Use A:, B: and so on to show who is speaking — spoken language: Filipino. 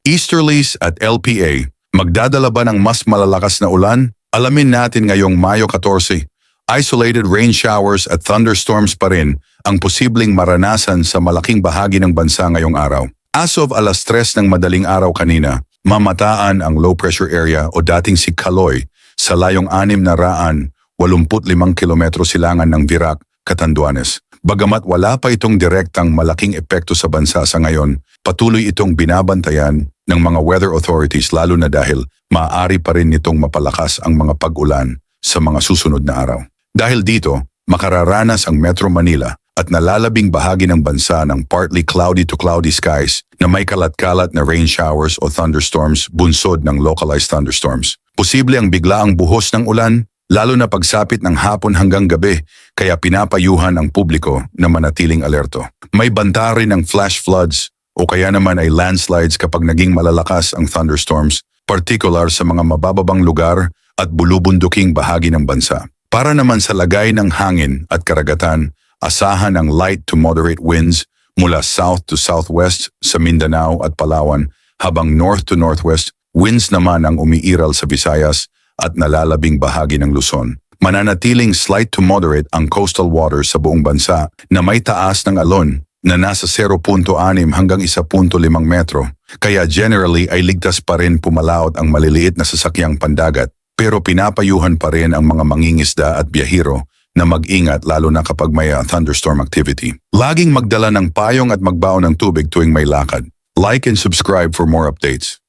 A: Easterlies at LPA, magdadala ba ng mas malalakas na ulan? Alamin natin ngayong Mayo 14. Isolated rain showers at thunderstorms pa rin ang posibleng maranasan sa malaking bahagi ng bansa ngayong araw. As of 3:00 ng madaling araw kanina, mamataan ang low pressure area o dating si Kaloy sa layong 685 kilometro silangan ng Virac, Catanduanes. Bagamat wala pa itong direktang malaking epekto sa bansa sa ngayon, patuloy itong binabantayan ng mga weather authorities lalo na dahil maaari pa rin nitong mapalakas ang mga pag-ulan sa mga susunod na araw. Dahil dito, makararanas ang Metro Manila at nalalabing bahagi ng bansa ng partly cloudy to cloudy skies na may kalat-kalat na rain showers o thunderstorms bunsod ng localized thunderstorms. Posible ang biglaang buhos ng ulan, lalo na pagsapit ng hapon hanggang gabi, kaya pinapayuhan ang publiko na manatiling alerto. May banta rin ng flash floods o kaya naman ay landslides kapag naging malalakas ang thunderstorms, particular sa mga mabababang lugar at bulubunduking bahagi ng bansa. Para naman sa lagay ng hangin at karagatan, asahan ang light to moderate winds mula south to southwest sa Mindanao at Palawan, habang north to northwest winds naman ang umiiral sa Visayas at nalalabing bahagi ng Luzon. Mananatiling slight to moderate ang coastal waters sa buong bansa na may taas ng alon na nasa 0.6 hanggang 1.5 metro. Kaya generally ay ligtas pa rin pumalaot ang maliliit na sasakyang pandagat, pero pinapayuhan pa rin ang mga mangingisda at biyahero na mag-ingat lalo na kapag may thunderstorm activity. Laging magdala ng payong at magbaon ng tubig tuwing may lakad. Like and subscribe for more updates.